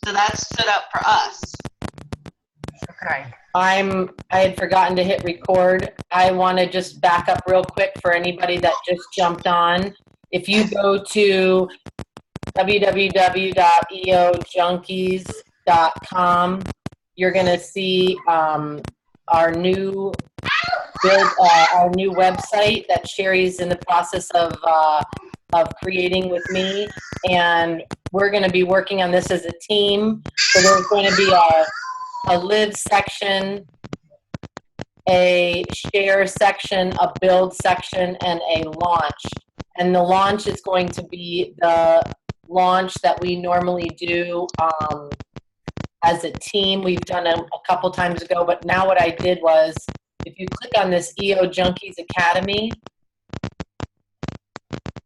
So that's set up for us. Okay. I had forgotten to hit record. I want to just back up real quick for anybody that just jumped on. If you go to www.eojunkies.com, you're going to see our new website that Sherry's in the process of creating with me, and we're going to be working on this as a team. So there's going to be a live section, a share section, a build section, and a launch. And the launch is going to be the launch that we normally do as a team. We've done it a couple times ago, but now what I did was, if you click on this EO Junkies Academy,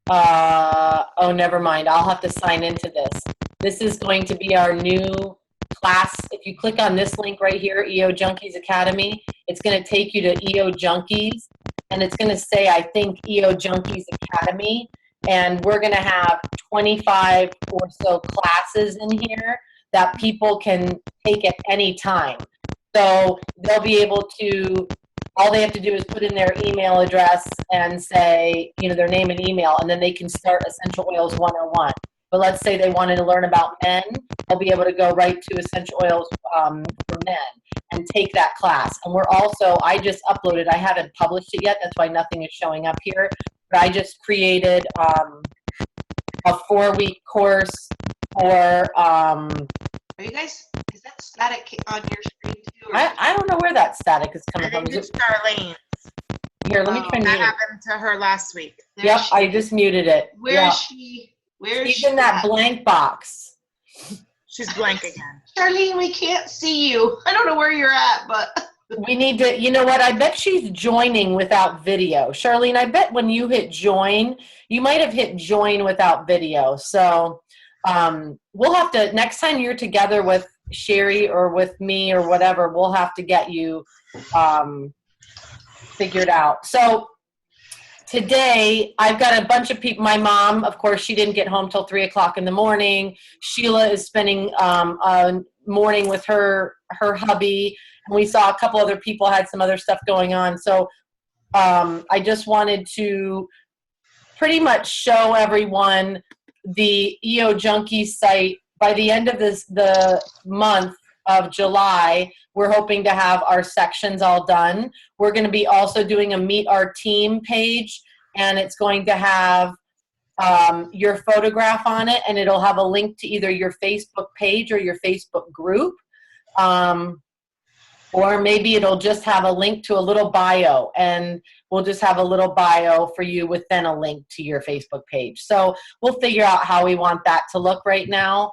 oh, never mind. I'll have to sign into this. This is going to be our new class. If you click on this link right here, EO Junkies Academy, it's going to take you to EO Junkies, and it's going to say, I think, EO Junkies Academy, and we're going to have 25 or so classes in here that people can take at any time. So they'll be able to, all they have to do is put in their email address and say, you know, their name and email, and then they can start Essential Oils 101. But let's say they wanted to learn about men, they'll be able to go right to Essential Oils for Men and take that class. And we're also, I just uploaded, I haven't published it yet, that's why nothing is showing up here, but I just created a 4-week course for Are you guys, is that static on your screen too? Or I don't know where that static is I coming from. think it's Charlene. Here, let me try That mute. happened to her last week. there Yep, she I is. just muted it. Where Yeah. is she? Where is She's she in that at? blank box. She's blank again. Charlene, we can't see you. I don't know where you're at, but We need to, you know what, I bet she's joining without video. Charlene, I bet when you hit join, you might have hit join without video. So we'll have to, next time you're together with Sherry or with me or whatever, we'll have to get you figured out. So today, I've got a bunch of people. My mom, of course, she didn't get home till 3 o'clock in the morning. Sheila is spending a morning with her hubby. And we saw a couple other people had some other stuff going on. So I just wanted to pretty much show everyone the EO Junkies site. By the end of the month of July, we're hoping to have our sections all done. We're going to be also doing a Meet Our Team page, and it's going to have your photograph on it, and it'll have a link to either your Facebook page or your Facebook group. Or maybe it'll just have a link to a little bio, and we'll just have a little bio for you with then a link to your Facebook page. So we'll figure out how we want that to look right now.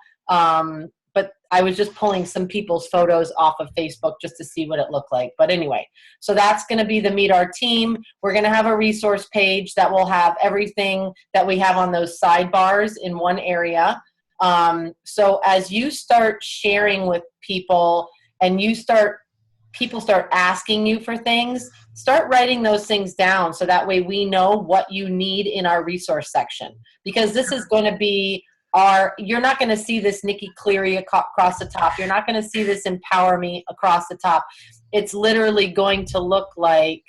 But I was just pulling some people's photos off of Facebook just to see what it looked like. But anyway, so that's going to be the Meet Our Team. We're going to have a resource page that will have everything that we have on those sidebars in one area. So as you start sharing with people and people start asking you for things, start writing those things down so that way we know what you need in our resource section. Because this is going to be you're not going to see this Nikki Cleary across the top. You're not going to see this Empower Me across the top. It's literally going to look like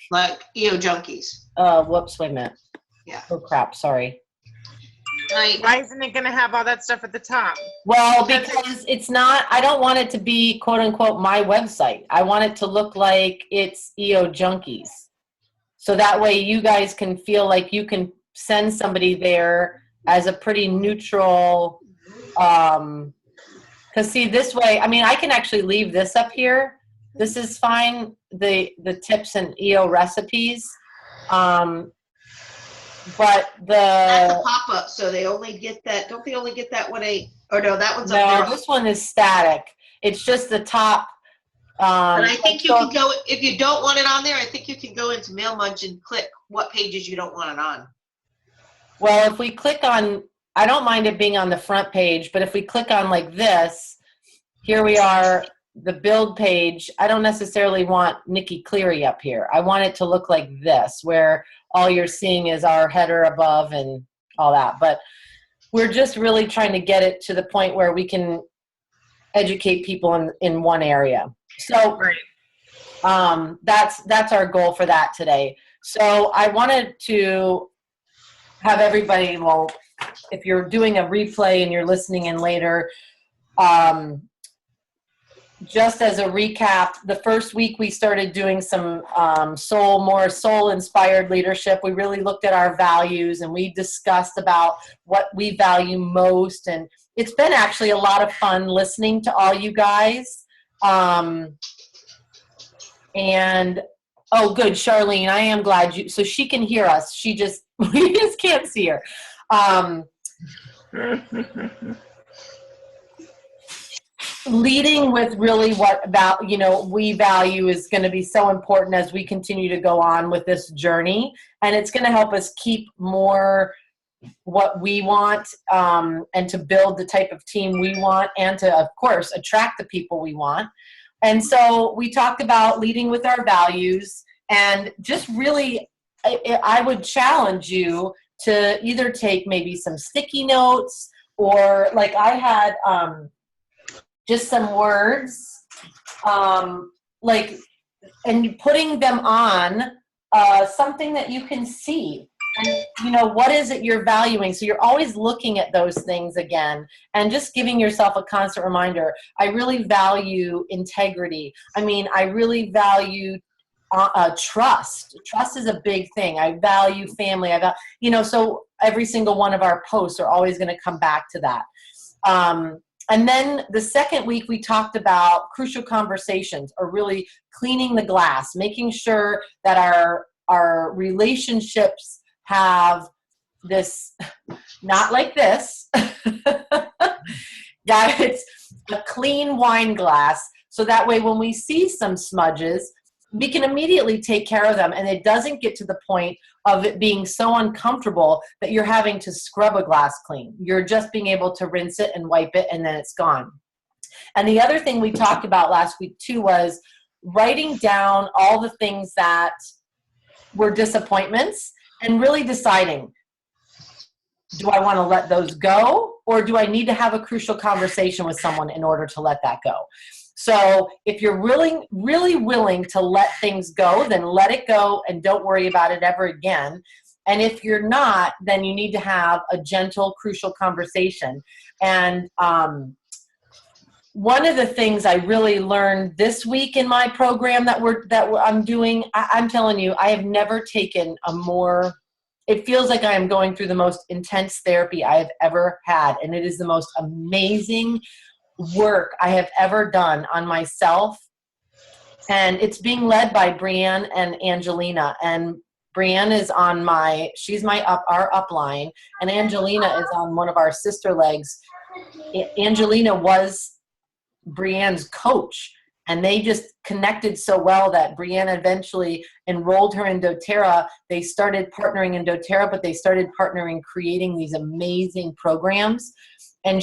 EO Junkies. Whoops, wait a minute. Yeah. Oh crap, sorry. Why isn't it going to have all that stuff at the top? Well, because it's not, I don't want it to be quote unquote my website. I want it to look like it's EO Junkies. So that way you guys can feel like you can send somebody there as a pretty neutral, because see this way, I mean, I can actually leave this up here. This is fine, the tips and EO recipes. But That's a pop-up, so they only get that. Don't they only get that one? Or no, that one's up there. No, this one is static. It's just the top. But I think you can go, if you don't want it on there, I think you can go into MailMunch and click what pages you don't want it on. Well, if we click on, I don't mind it being on the front page, but if we click on like this, here we are, the build page. I don't necessarily want Nikki Cleary up here. I want it to look like this, where all you're seeing is our header above and all that. But we're just really trying to get it to the point where we can educate people in one area. So Right. that's our goal for that today. So I wanted to have everybody, well, if you're doing a replay and you're listening in later, just as a recap, the first week we started doing some more soul-inspired leadership. We really looked at our values and we discussed about what we value most. And it's been actually a lot of fun listening to all you guys. And oh, good, Charlene, I am glad so she can hear us. We just can't see her. Leading with really what we value is going to be so important as we continue to go on with this journey, and it's going to help us keep more what we want, and to build the type of team we want, and to, of course, attract the people we want. And so we talked about leading with our values, and just really, I would challenge you to either take maybe some sticky notes, or like I had just some words, and putting them on something that you can see. And, what is it you're valuing? So you're always looking at those things again and just giving yourself a constant reminder. I really value integrity. I really value trust. Trust is a big thing. I value family. So every single one of our posts are always going to come back to that. And then the second week we talked about crucial conversations, or really cleaning the glass, making sure that our relationships have this, not like this, that it's a clean wine glass, so that way when we see some smudges, we can immediately take care of them, and it doesn't get to the point of it being so uncomfortable that you're having to scrub a glass clean. You're just being able to rinse it and wipe it, and then it's gone. And the other thing we talked about last week too was writing down all the things that were disappointments, and really deciding, do I want to let those go, or do I need to have a crucial conversation with someone in order to let that go? So if you're really, really willing to let things go, then let it go and don't worry about it ever again. And if you're not, then you need to have a gentle, crucial conversation. And one of the things I really learned this week in my program that I'm doing, I'm telling you, I have never taken it feels like I am going through the most intense therapy I have ever had. And it is the most amazing work I have ever done on myself. And it's being led by Brianne and Angelina. And Brianne is on she's our upline, and Angelina is on one of our sister legs. Angelina was Brianne's coach, and they just connected so well that Brianne eventually enrolled her in doTERRA. They started partnering in doTERRA, but they started partnering, creating these amazing programs. And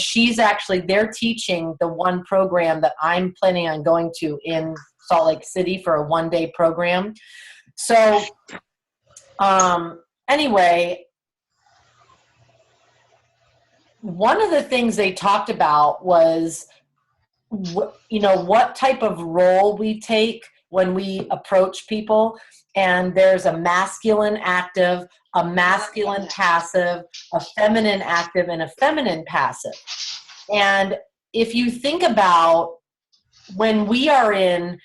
they're teaching the one program that I'm planning on going to in Salt Lake City for a one-day program. So anyway, one of the things they talked about was, what type of role we take when we approach people. And there's a masculine active, a masculine passive, a feminine active, and a feminine passive. And if you think about when we are in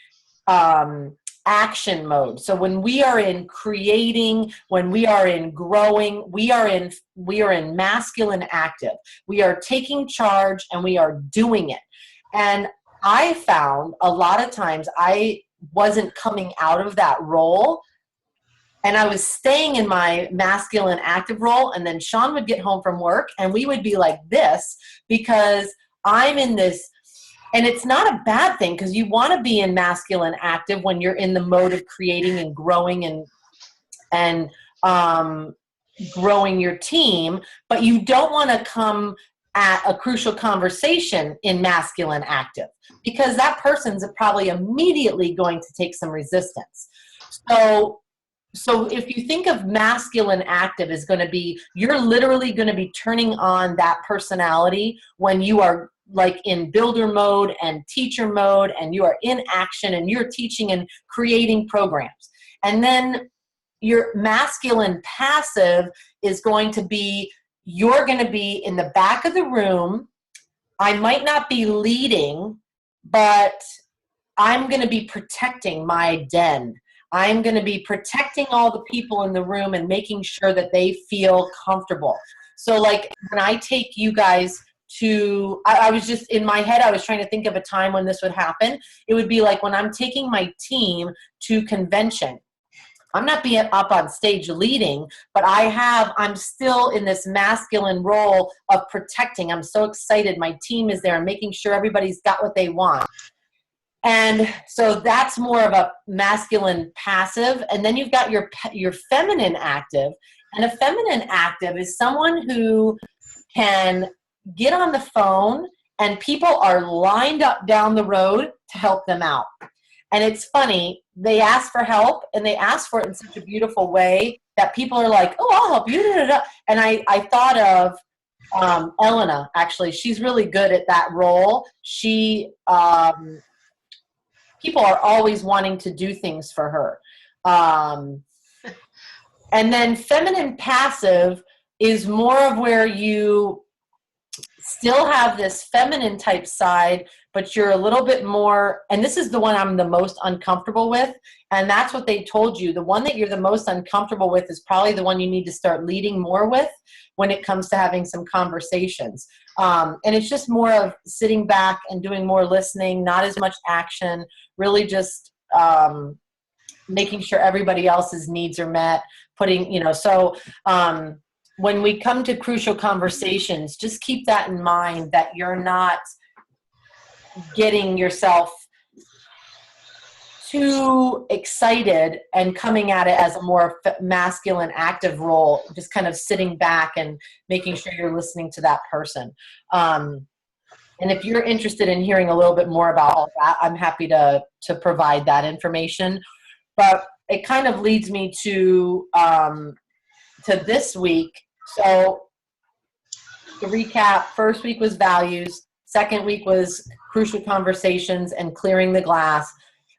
action mode, so when we are in creating, when we are in growing, we are in masculine active. We are taking charge and we are doing it. And I found a lot of times I wasn't coming out of that role, and I was staying in my masculine active role, and then Sean would get home from work and we would be like this, because I'm in this, and it's not a bad thing, because you want to be in masculine active when you're in the mode of creating and growing and growing your team, but you don't want to come at a crucial conversation in masculine active, because that person's probably immediately going to take some resistance. So if you think of masculine active as going to be, you're literally going to be turning on that personality when you are like in builder mode and teacher mode, and you are in action and you're teaching and creating programs. And then your masculine passive is going to be, you're going to be in the back of the room. I might not be leading, but I'm going to be protecting my den. I'm going to be protecting all the people in the room and making sure that they feel comfortable. So like when I take you guys to, I was just in my head, I was trying to think of a time when this would happen. It would be like when I'm taking my team to convention. I'm not being up on stage leading, but I'm still in this masculine role of protecting. I'm so excited. My team is there. I'm making sure everybody's got what they want. And so that's more of a masculine passive. And then you've got your feminine active. And a feminine active is someone who can get on the phone and people are lined up down the road to help them out. And it's funny, they ask for help and they ask for it in such a beautiful way that people are like, oh, I'll help you. And I thought of Elena, actually. She's really good at that role. She, people are always wanting to do things for her. And then feminine passive is more of where you still have this feminine type side, but you're a little bit more, and this is the one I'm the most uncomfortable with, and that's what they told you. The one that you're the most uncomfortable with is probably the one you need to start leading more with when it comes to having some conversations. And it's just more of sitting back and doing more listening, not as much action, really just making sure everybody else's needs are met, when we come to crucial conversations, just keep that in mind, that you're not getting yourself too excited and coming at it as a more masculine active role, just kind of sitting back and making sure you're listening to that person. And if you're interested in hearing a little bit more about all that, I'm happy to provide that information. But it kind of leads me to this week. So to recap, first week was values, second week was crucial conversations and clearing the glass.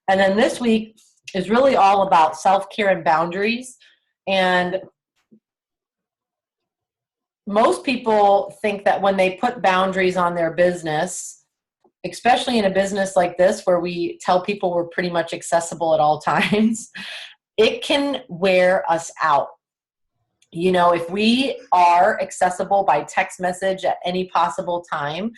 And then this week is really all about self-care and boundaries. And most people think that when they put boundaries on their business, especially in a business like this where we tell people we're pretty much accessible at all times, it can wear us out. You know, if we are accessible by text message at any possible time,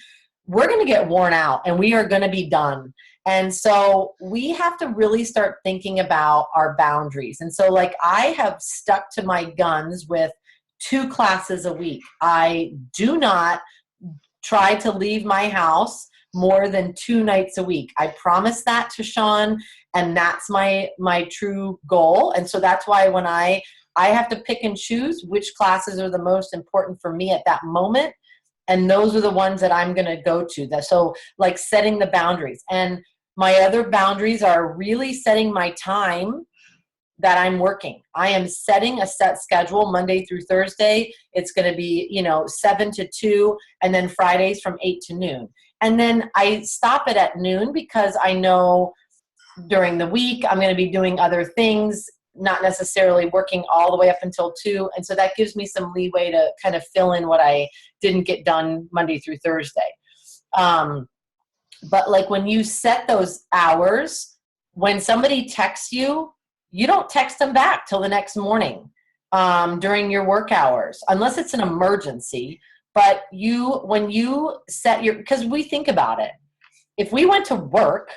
we're going to get worn out and we are going to be done. And so we have to really start thinking about our boundaries. And so like I have stuck to my guns with 2 classes a week. I do not try to leave my house more than 2 nights a week. I promise that to Sean, and that's my true goal. And so that's why when I have to pick and choose which classes are the most important for me at that moment. And those are the ones that I'm going to go to. So like setting the boundaries. And my other boundaries are really setting my time that I'm working. I am setting a set schedule Monday through Thursday. It's going to be, 7 to 2, and then Fridays from 8 to noon. And then I stop it at noon because I know during the week I'm going to be doing other things, not necessarily working all the way up until 2. And so that gives me some leeway to kind of fill in what I didn't get done Monday through Thursday. But like when you set those hours, when somebody texts you, you don't text them back till the next morning during your work hours, unless it's an emergency. But when you set because we think about it, if we went to work,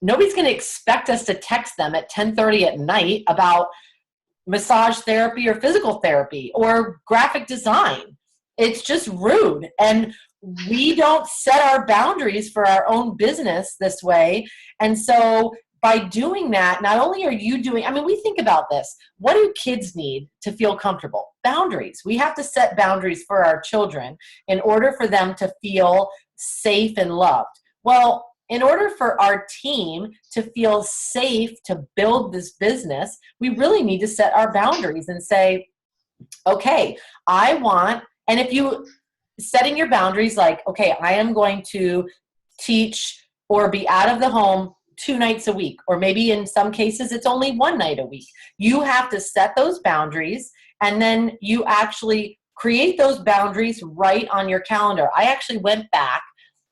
nobody's going to expect us to text them at 10:30 at night about massage therapy or physical therapy or graphic design. It's just rude. And we don't set our boundaries for our own business this way. And so by doing that, not only are you doing, we think about this. What do kids need to feel comfortable? Boundaries. We have to set boundaries for our children in order for them to feel safe and loved. Well, in order for our team to feel safe to build this business, we really need to set our boundaries and say, okay, I want, and if you setting your boundaries like, okay, I am going to teach or be out of the home 2 nights a week, or maybe in some cases it's only 1 night a week. You have to set those boundaries, and then you actually create those boundaries right on your calendar. I actually went back,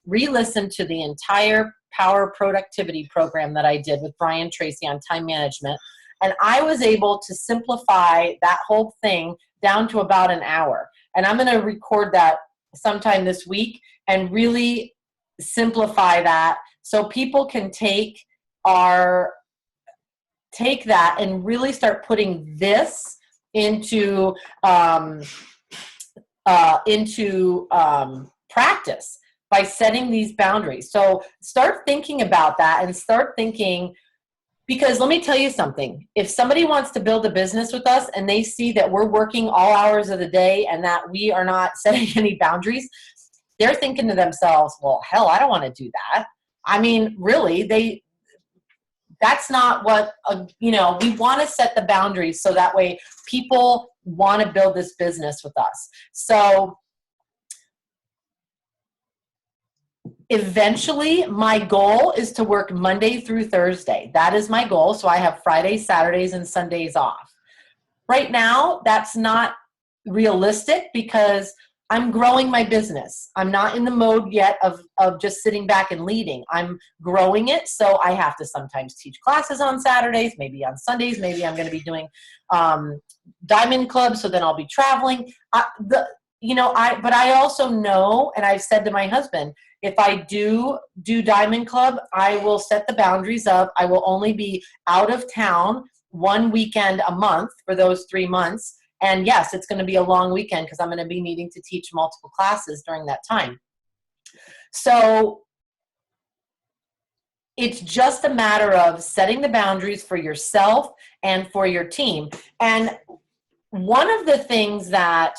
re-listened to the entire Power Productivity program that I did with Brian Tracy on time management, and I was able to simplify that whole thing down to about an hour. And I'm going to record that sometime this week and really simplify that so people can take that and really start putting this into practice by setting these boundaries. So start thinking about that and start thinking, because let me tell you something. If somebody wants to build a business with us and they see that we're working all hours of the day and that we are not setting any boundaries, they're thinking to themselves, well, hell, I don't want to do that. I mean, really, that's not what, we want to set the boundaries so that way people want to build this business with us. So eventually, my goal is to work Monday through Thursday. That is my goal. So I have Fridays, Saturdays, and Sundays off. Right now, that's not realistic because I'm growing my business. I'm not in the mode yet of just sitting back and leading. I'm growing it, so I have to sometimes teach classes on Saturdays, maybe on Sundays. Maybe I'm going to be doing Diamond Club, so then I'll be traveling. But I also know, and I've said to my husband, if I do Diamond Club, I will set the boundaries up. I will only be out of town 1 weekend a month for those 3 months. And yes, it's going to be a long weekend because I'm going to be needing to teach multiple classes during that time. So it's just a matter of setting the boundaries for yourself and for your team. And one of the things that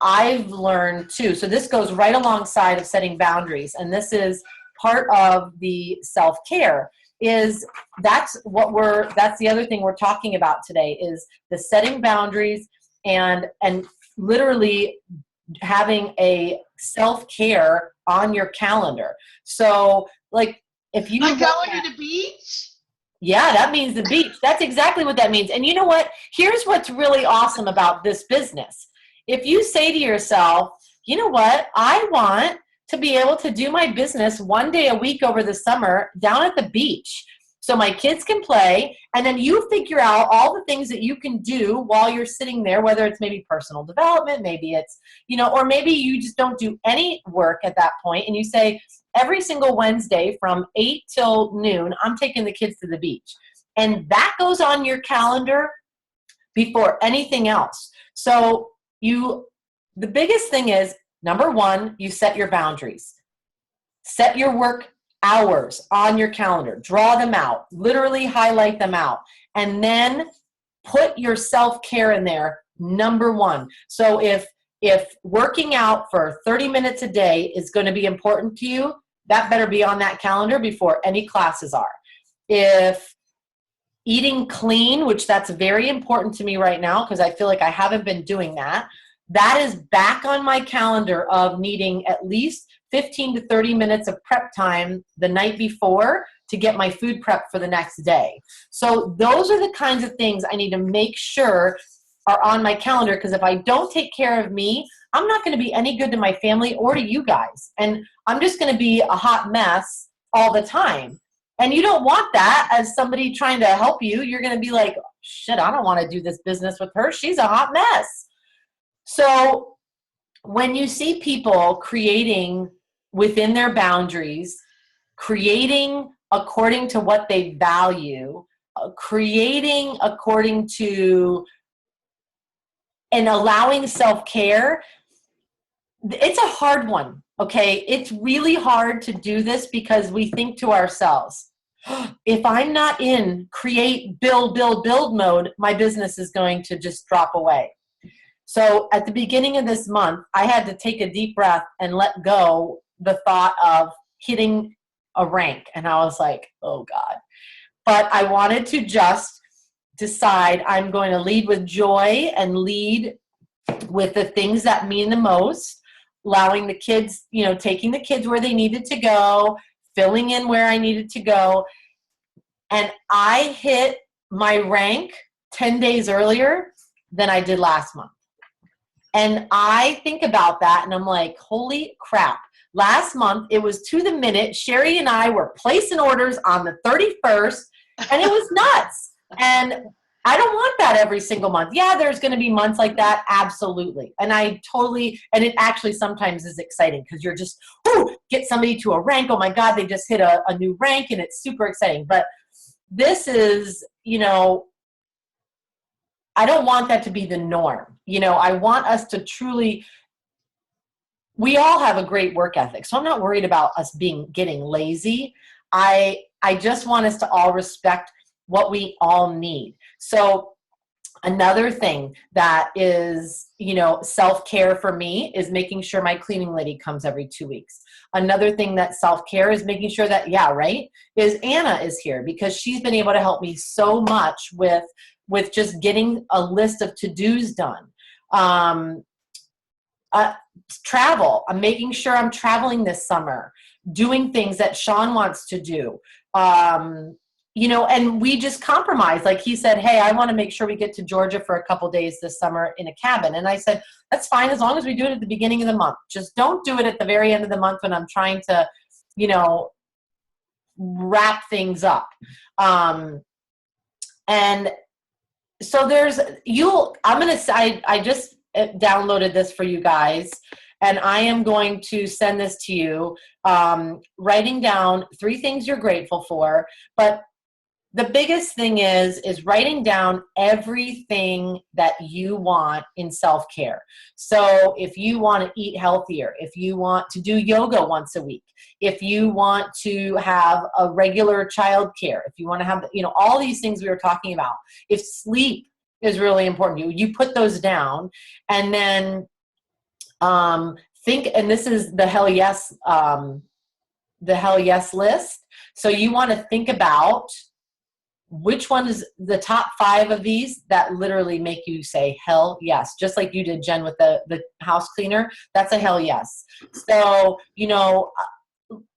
I've learned too, so this goes right alongside of setting boundaries, and this is part of the self-care, is that's the other thing we're talking about today, is the setting boundaries and literally having a self-care on your calendar. So like if you like going to the beach? Yeah, that means the beach. That's exactly what that means. And you know what? Here's what's really awesome about this business. If you say to yourself, you know what, I want to be able to do my business 1 day a week over the summer down at the beach so my kids can play, and then you figure out all the things that you can do while you're sitting there, whether it's maybe personal development, maybe it's, or maybe you just don't do any work at that point, and you say, every single Wednesday from 8 till noon, I'm taking the kids to the beach. And that goes on your calendar before anything else. So the biggest thing is, number one, you set your boundaries. Set your work hours on your calendar. Draw them out. Literally highlight them out. And then put your self-care in there, number one. So if working out for 30 minutes a day is going to be important to you, that better be on that calendar before any classes are. If eating clean, which that's very important to me right now because I feel like I haven't been doing that, that is back on my calendar of needing at least 15 to 30 minutes of prep time the night before to get my food prep for the next day. So those are the kinds of things I need to make sure are on my calendar, because if I don't take care of me, I'm not going to be any good to my family or to you guys. And I'm just going to be a hot mess all the time. And you don't want that as somebody trying to help you. You're going to be like, shit, I don't want to do this business with her. She's a hot mess. So when you see people creating within their boundaries, creating according to what they value, creating according to and allowing self-care, it's a hard one, okay? It's really hard to do this because we think to ourselves, if I'm not in create, build mode, my business is going to just drop away. So at the beginning of this month, I had to take a deep breath and let go the thought of hitting a rank. And I was like, oh God. But I wanted to just decide I'm going to lead with joy and lead with the things that mean the most. allowing the kids, taking the kids where they needed to go, filling in where I needed to go. And I hit my rank 10 days earlier than I did last month. And I think about that and I'm like, holy crap. Last month, it was to the minute. Sherry and I were placing orders on the 31st, and it was nuts. And I don't want that every single month. Yeah, there's going to be months like that. Absolutely. And and it actually sometimes is exciting because you're just, get somebody to a rank. Oh my God, they just hit a new rank and it's super exciting. But this is, I don't want that to be the norm. I want us to truly, we all have a great work ethic. So I'm not worried about us getting lazy. I just want us to all respect what we all need. So another thing that is, self-care for me is making sure my cleaning lady comes every 2 weeks. Another thing that self-care is making sure that, is Anna is here because she's been able to help me so much with just getting a list of to-dos done. Travel. I'm making sure I'm traveling this summer, doing things that Sean wants to do. And we just compromise. Like he said, hey, I want to make sure we get to Georgia for a couple days this summer in a cabin. And I said, that's fine as long as we do it at the beginning of the month. Just don't do it at the very end of the month when I'm trying to, wrap things up. And so I just downloaded this for you guys, and I am going to send this to you, writing down 3 things you're grateful for. But the biggest thing is writing down everything that you want in self-care. So if you want to eat healthier, if you want to do yoga once a week, if you want to have a regular childcare, if you want to have, all these things we were talking about, if sleep is really important, you put those down, and then think, and this is the hell yes list. So you want to think about which one is the top 5 of these that literally make you say hell yes, just like you did, Jen, with the house cleaner. That's a hell yes. So,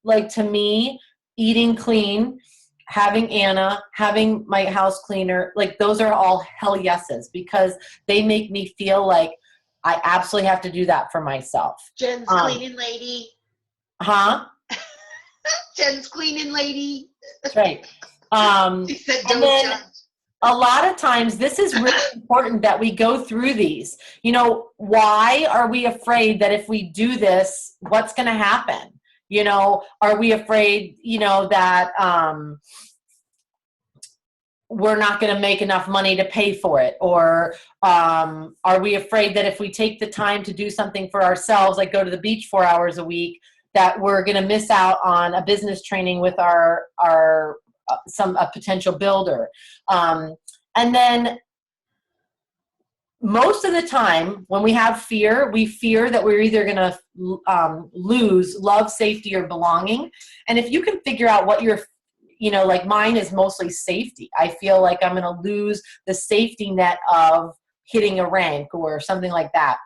like to me, eating clean, having Anna, having my house cleaner, like those are all hell yeses because they make me feel like I absolutely have to do that for myself. Jen's cleaning lady. Huh? Jen's cleaning lady. That's right. She said, and then a lot of times this is really important that we go through these. Why are we afraid that if we do this, what's going to happen? Are we afraid, that we're not going to make enough money to pay for it? Or are we afraid that if we take the time to do something for ourselves, like go to the beach 4 hours a week, that we're going to miss out on a business training with a potential builder? And then most of the time when we have fear, we fear that we're either going to lose love, safety, or belonging. And if you can figure out what your, like mine is mostly safety. I feel like I'm going to lose the safety net of hitting a rank or something like that.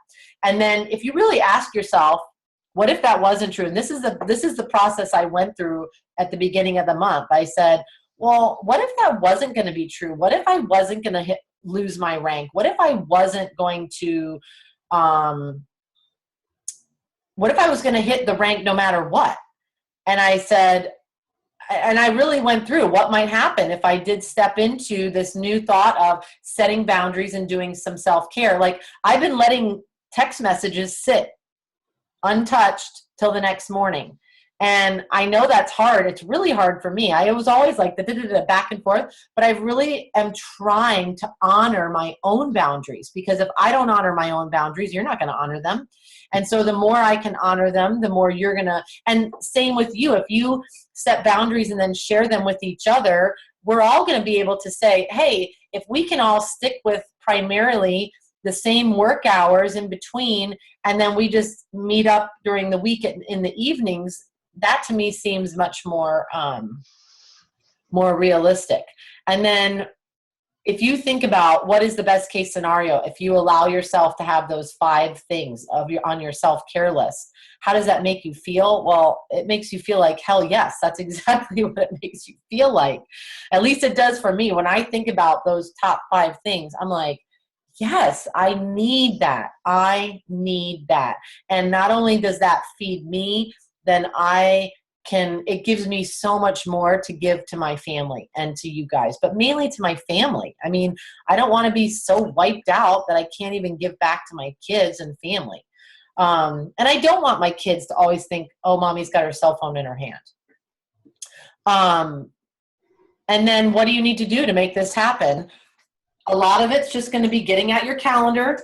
And then if you really ask yourself, what if that wasn't true? And this is the process I went through at the beginning of the month. I said, well, what if that wasn't going to be true? What if I wasn't going to lose my rank? What if I wasn't going to, what if I was going to hit the rank no matter what? And I said, and I really went through what might happen if I did step into this new thought of setting boundaries and doing some self-care. Like I've been letting text messages sit untouched till the next morning. And I know that's hard. It's really hard for me. I was always like the back and forth, but I really am trying to honor my own boundaries, because if I don't honor my own boundaries, you're not going to honor them. And so the more I can honor them, the more you're going to, and same with you. If you set boundaries and then share them with each other, we're all going to be able to say, hey, if we can all stick with primarily the same work hours in between, and then we just meet up during the week in the evenings, that to me seems much more realistic. And then if you think about what is the best case scenario, if you allow yourself to have those 5 things on your self-care list, how does that make you feel? Well, it makes you feel like, hell yes, that's exactly what it makes you feel like. At least it does for me. When I think about those top 5 things, I'm like, yes, I need that. I need that. And not only does that feed me, then it gives me so much more to give to my family and to you guys, but mainly to my family. I mean, I don't want to be so wiped out that I can't even give back to my kids and family. And I don't want my kids to always think, oh, mommy's got her cell phone in her hand. And then what do you need to do to make this happen? A lot of it's just going to be getting at your calendar,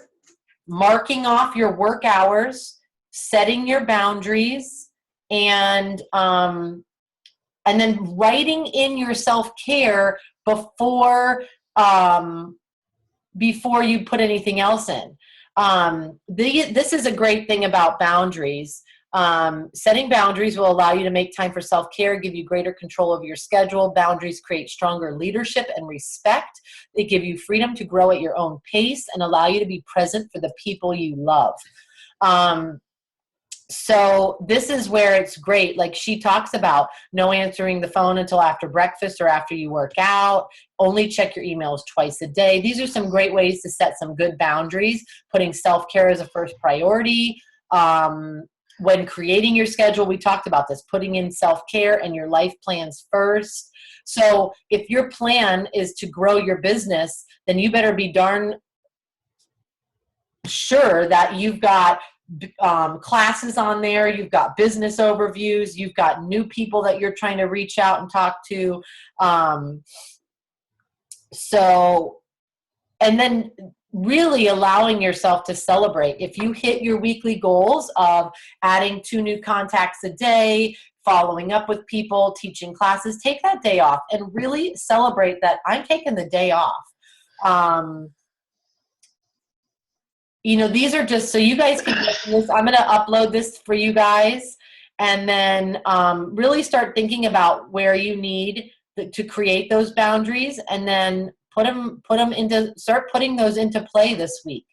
marking off your work hours, setting your boundaries, and then writing in your self-care before you put anything else in. This is a great thing about boundaries. Setting boundaries will allow you to make time for self-care, give you greater control over your schedule. Boundaries create stronger leadership and respect. They give you freedom to grow at your own pace and allow you to be present for the people you love. So this is where it's great. Like she talks about no answering the phone until after breakfast or after you work out. Only check your emails twice a day. These are some great ways to set some good boundaries, putting self-care as a first priority. When creating your schedule, we talked about this, putting in self-care and your life plans first. So if your plan is to grow your business, then you better be darn sure that you've got classes on there, you've got business overviews, you've got new people that you're trying to reach out and talk to. And then really allowing yourself to celebrate. If you hit your weekly goals of adding 2 new contacts a day, following up with people, teaching classes, take that day off and really celebrate that I'm taking the day off. These are just so you guys can get this. I'm going to upload this for you guys and then really start thinking about where you need to create those boundaries and then start putting those into play this week.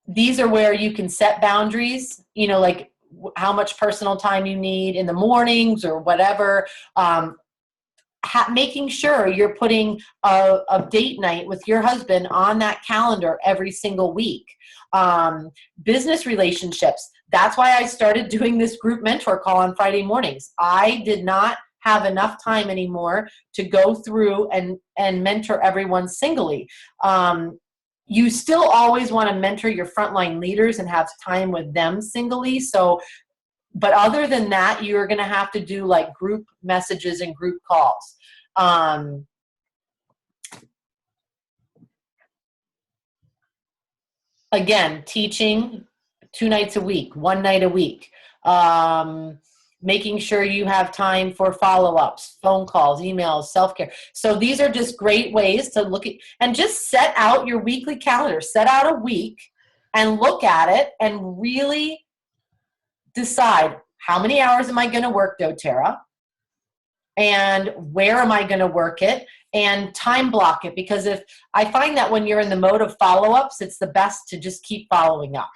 These are where you can set boundaries, like how much personal time you need in the mornings or whatever. Making sure you're putting a date night with your husband on that calendar every single week. Business relationships. That's why I started doing this group mentor call on Friday mornings. I did not have enough time anymore to go through and mentor everyone singly. You still always want to mentor your frontline leaders and have time with them singly. But other than that, you're going to have to do like group messages and group calls. Again, teaching 2 nights a week, 1 night a week. Making sure you have time for follow-ups, phone calls, emails, self-care. So these are just great ways to look at and just set out your weekly calendar. Set out a week and look at it and really decide how many hours am I going to work doTERRA and where am I going to work it and time block it. Because if I find that when you're in the mode of follow-ups, it's the best to just keep following up.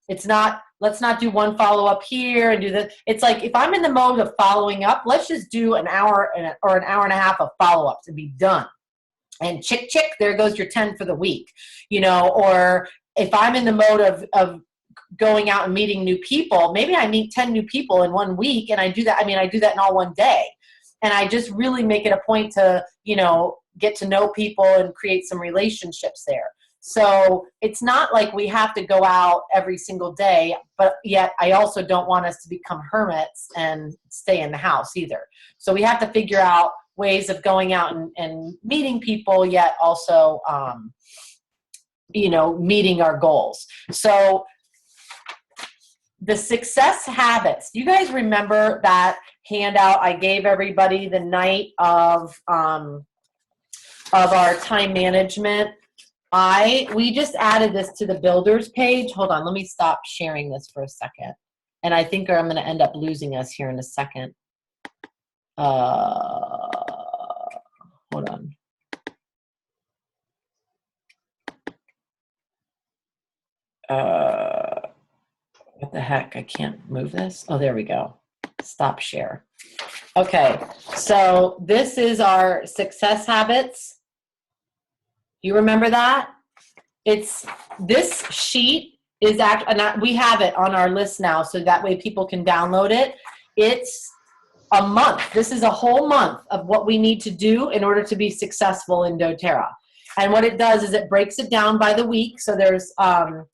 It's not, let's not do one follow-up here and do that. It's like, if I'm in the mode of following up, let's just do an hour or an hour and a half of follow-ups and be done. And chick, there goes your 10 for the week, or if I'm in the mode of going out and meeting new people, maybe I meet 10 new people in 1 week and I do that. I do that in all 1 day. And I just really make it a point to, get to know people and create some relationships there. So it's not like we have to go out every single day, but yet I also don't want us to become hermits and stay in the house either. So we have to figure out ways of going out and meeting people, yet also, meeting our goals. So the success habits, you guys remember that handout I gave everybody the night of our time management? We just added this to the builders page. Hold on, let me stop sharing this for a second. And I think I'm going to end up losing us here in a second. Hold on. What the heck? I can't move this. Oh, there we go. Stop share. Okay, so this is our success habits. You remember that? It's this sheet is we have it on our list now, so that way people can download it. It's a month. This is a whole month of what we need to do in order to be successful in doTERRA. And what it does is it breaks it down by the week. So there's 5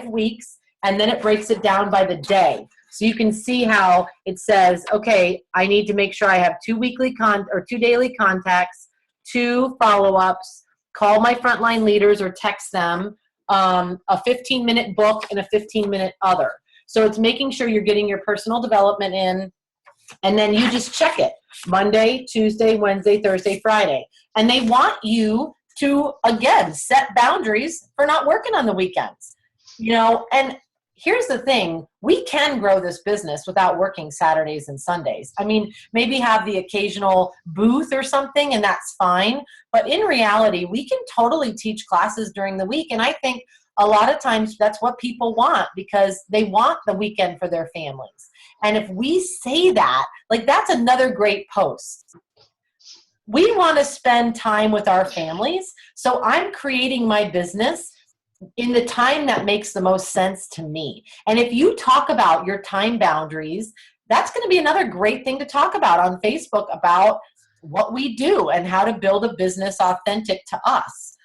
weeks, and then it breaks it down by the day. So you can see how it says, okay, I need to make sure I have 2 daily contacts, 2 follow-ups, call my frontline leaders or text them, a 15-minute book and a 15-minute other. So it's making sure you're getting your personal development in, and then you just check it Monday, Tuesday, Wednesday, Thursday, Friday. And they want you to, again, set boundaries for not working on the weekends. You know, and here's the thing, we can grow this business without working Saturdays and Sundays. I mean, maybe have the occasional booth or something, and that's fine. But in reality, we can totally teach classes during the week. And I think a lot of times that's what people want, because they want the weekend for their families. And if we say that, like, that's another great post. We want to spend time with our families. So I'm creating my business in the time that makes the most sense to me. And if you talk about your time boundaries, that's going to be another great thing to talk about on Facebook, about what we do and how to build a business authentic to us.